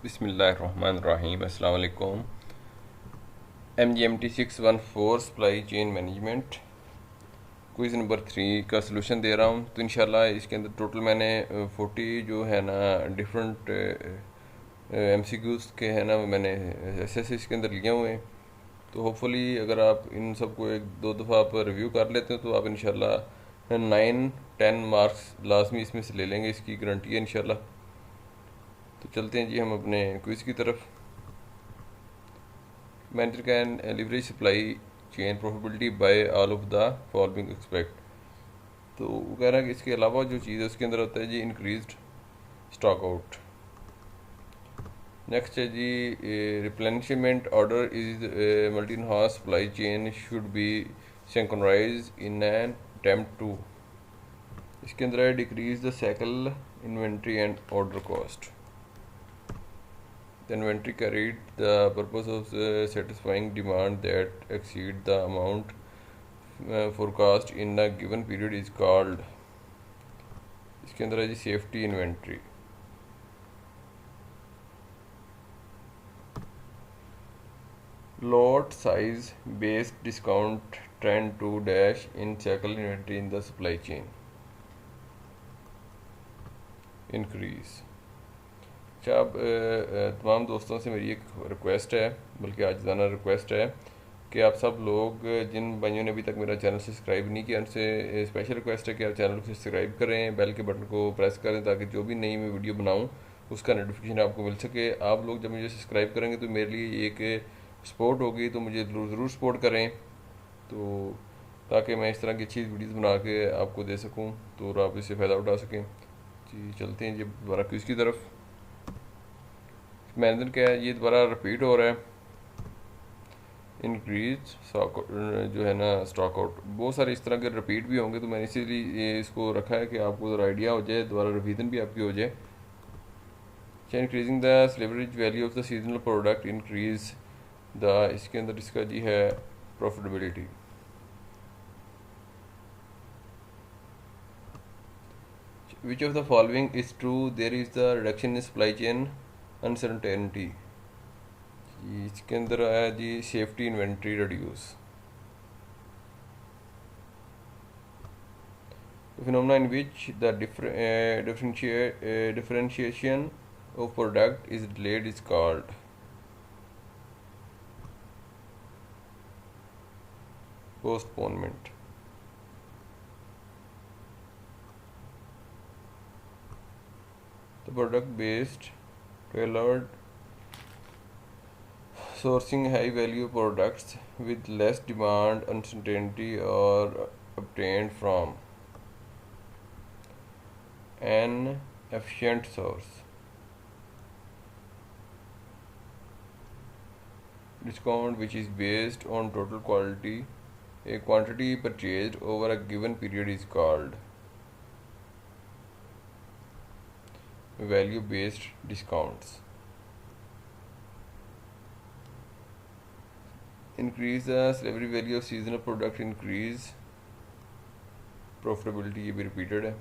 बिस्मिल्लाहिर्रहमानिर्रहीम अस्सलाम वालेकुम। MGMT 614 supply chain management quiz number 3 का सलूशन दे रहा हूँ। तो इंशाल्लाह इसके अंदर टोटल मैंने 40 जो है ना डिफरेंट MCQs के है ना मैंने ऐसे इसके अंदर लिए हुए हैं। तो होपफुली अगर आप इन सबको एक दो दफ़ा आप रिव्यू कर लेते हो तो आप इंशाल्लाह 9-10 मार्क्स लाजमी इसमें से ले लेंगे, इसकी गारंटी है इंशाल्लाह। तो चलते हैं जी हम अपने क्विज़ की तरफ। Manager can leverage supply chain profitability by all of the following aspect। तो वो कह रहा है कि इसके अलावा जो चीज़ है उसके अंदर होता है जी इंक्रीज्ड स्टॉक आउट। नेक्स्ट है जी replenishment order is multi house supply chain should be synchronise in an attempt to. इसके अंदर है decrease the cycle inventory and order cost. The inventory carried the purpose of satisfying demand that exceed the amount forecast in a given period is called। इसके अंदर है जी safety inventory. Lot size based discount trend to dash in cycle inventory in the supply chain increase। अच्छा, अब तमाम दोस्तों से मेरी एक रिक्वेस्ट है, बल्कि आजिज़ाना रिक्वेस्ट है कि आप सब लोग जिन भाइयों ने अभी तक मेरा चैनल सब्सक्राइब नहीं किया उनसे स्पेशल रिक्वेस्ट है कि आप चैनल को सब्सक्राइब करें, बेल के बटन को प्रेस करें ताकि जो भी नई मैं वीडियो बनाऊं उसका नोटिफिकेशन आपको मिल सके। आप लोग जब मुझे सब्सक्राइब करेंगे तो मेरे लिए एक सपोर्ट होगी, तो मुझे ज़रूर सपोर्ट करें तो ताकि मैं इस तरह की अच्छी वीडियोज़ बना के आपको दे सकूँ तो और आप इससे फ़ायदा उठा सकें। जी चलते हैं जी दोबारा क्विज़ की तरफ। मैनेजर क्या है, ये दोबारा रिपीट हो रहा है इंक्रीज स्टॉक जो है ना स्टॉक आउट। बहुत सारे इस तरह के रिपीट भी होंगे तो मैंने इसीलिए ये इसको रखा है कि आपको ज़रा आइडिया हो जाए, दोबारा रिवीजन भी आपकी हो जाए। Increasing the salvage value of the seasonal product increase the, इसके अंदर इसका जी है profitability. Which of the following is true, there is the reduction in supply chain uncertainty. इसके अंदर आया जी safety inventory reduce. Phenomena in which the differentiation of product is delayed is called postponement। The product based tailored sourcing high value products with less demand uncertainty are obtained from an efficient source। Discount which is based on total quality, a quantity purchased over a given period is called value based discounts। Increase the delivery value of seasonal product, increase profitability, ये भी repeated है।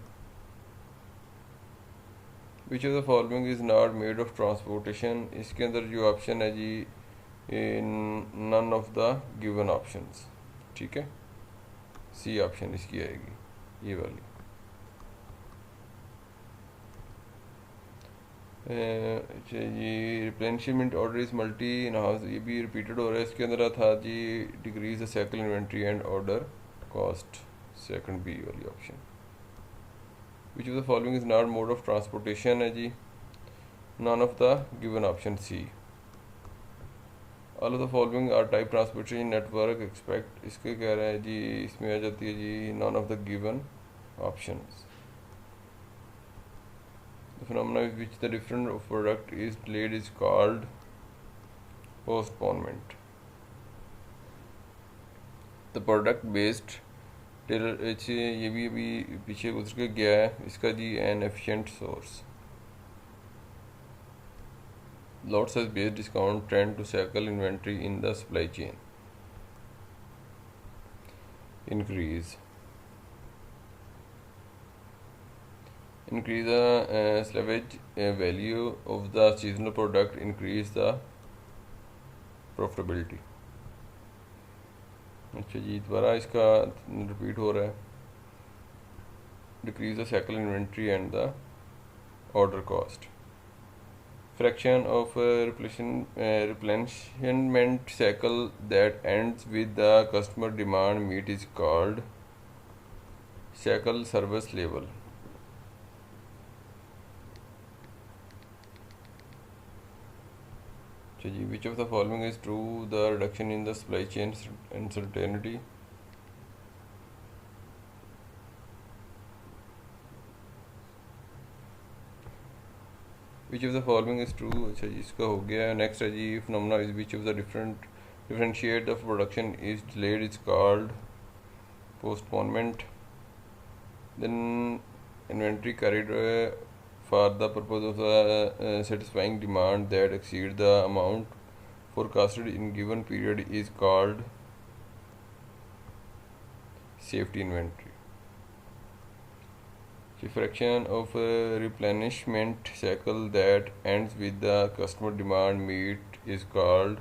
Which of the following is not made of transportation, इसके अंदर जो option है जी none of the given options, ठीक है, C option इसकी आएगी ये वाली। अच्छा जी replenishment order is multi in house, ये भी रिपीटेड हो रहा है। इसके अंदर था जी decrease the cycle inventory and order cost, second B वाली option. Which of the following is not mode of transportation है जी none of the given option C. All of the following are type transportation network expect, इसके कह रहे हैं जी इसमें आ जाती है जी none of the given options. The phenomena with which the different of product is delayed is called postponement। The product based ये भी अभी पीछे गुजर के गया है, इसका जी an efficient source. Lot size based discount trend to cycle inventory in the supply chain increase। increase the salvage value of the seasonal product, increase the profitability. अच्छा जी, दोबारा इसका रिपीट हो रहा है. Decrease the cycle inventory and the order cost. Fraction of replenishment cycle that ends with the customer demand meet is called cycle service level. Which of the following is true? The reduction in the supply chain uncertainty. Which of the following is true? अच्छा जी, इसका हो गया. Next है जी, phenomena is which of the differentiate of production is delayed is called postponement. Then inventory carried for the purpose of the satisfying demand that exceed the amount forecasted in given period is called safety inventory. The fraction of replenishment cycle that ends with the customer demand meet is called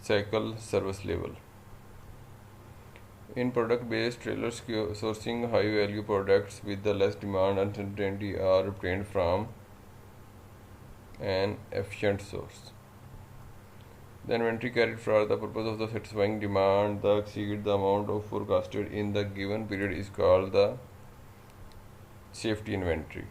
cycle service level. In product-based trailers, sourcing high-value products with the less demand uncertainty are obtained from an efficient source. The inventory carried for the purpose of the satisfying demand that exceed the amount of forecasted in the given period is called the safety inventory.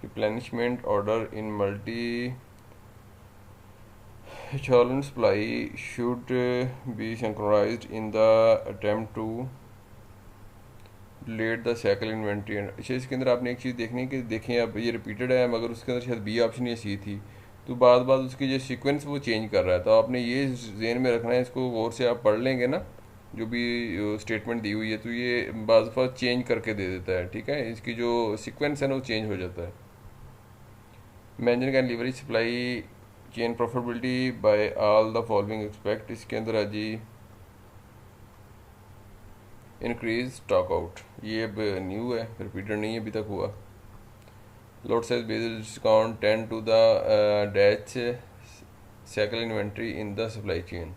Replenishment order in multi-channel supply should be synchronized in the attempt to delete the cycle inventory. अच्छा, इसके अंदर आपने एक चीज़ देखनी है कि देखें अब ये रिपीटेड है, मगर उसके अंदर शायद बी ऑप्शन या सी थी, तो बाद उसकी जो सीक्वेंस वो चेंज कर रहा है. तो आपने ये ज़हन में रखना है, इसको गौर से आप पढ़ लेंगे ना जो भी स्टेटमेंट दी हुई है, तो ये बाज़ दफ़ा चेंज करके दे देता है. ठीक है, इसकी जो सीक्वेंस है ना वो चेंज हो जाता है. Manager can leverage supply chain profitability by all the following expect. इसके अंदर है जी इंक्रीज स्टॉक आउट, ये अब न्यू है, रिपीटेड नहीं है अभी तक हुआ. Load size based discount 10 to the डैच cycle inventory in the supply chain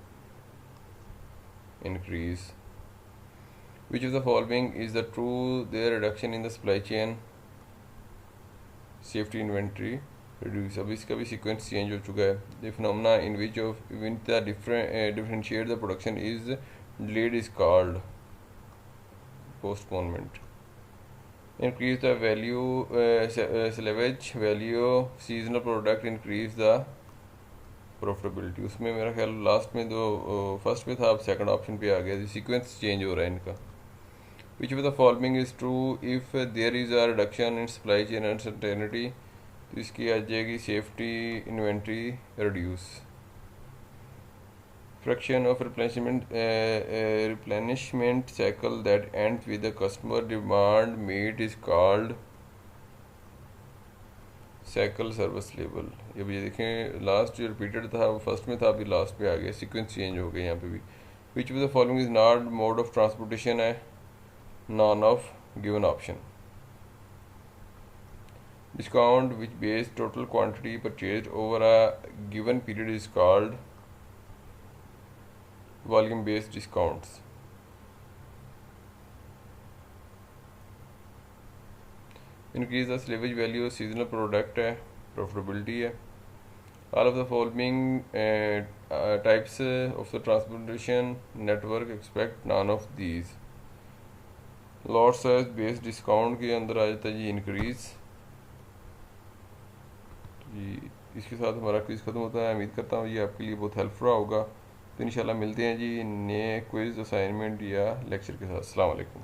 increase. Which of the following is the true? Their reduction in the supply chain safety inventory reduce. अब इसका भी सीक्वेंस चेंज हो चुका है. The phenomena in which the differentiate the production is delayed is called postponement. Increase the value salvage value seasonal product, increase the profitability. उसमें मेरा ख्याल last में जो फर्स्ट पे था, अब सेकंड ऑप्शन पे आ गया. सीक्वेंस चेंज हो रहा है इनका. Which of the following is true? If there is a reduction in supply chain uncertainty, तो इसकी आ जाएगी safety inventory reduce. Fraction of replenishment cycle that ends with the customer demand meet is called cycle service level. ये भी देखें, last जो repeated था वो फर्स्ट में था, अभी लास्ट पे आ गया, सीक्वेंस चेंज हो गया यहाँ पे भी. Which of the following is not mode of transportation है none of given option. Discount which base total quantity purchase over a given period is called volume based discounts. Increase the salvage value seasonal product है, profitability है. All of the following types of the transportation network expect none of these. Lot size based discount के अंदर आ जाता है जी increase. जी इसके साथ हमारा quiz ख़त्म होता है. उम्मीद करता हूँ ये आपके लिए बहुत हेल्पफुल होगा. तो इंशाल्लाह मिलते हैं जी नए क्विज़ असाइनमेंट या लेक्चर के साथ. अस्सलाम वालेकुम.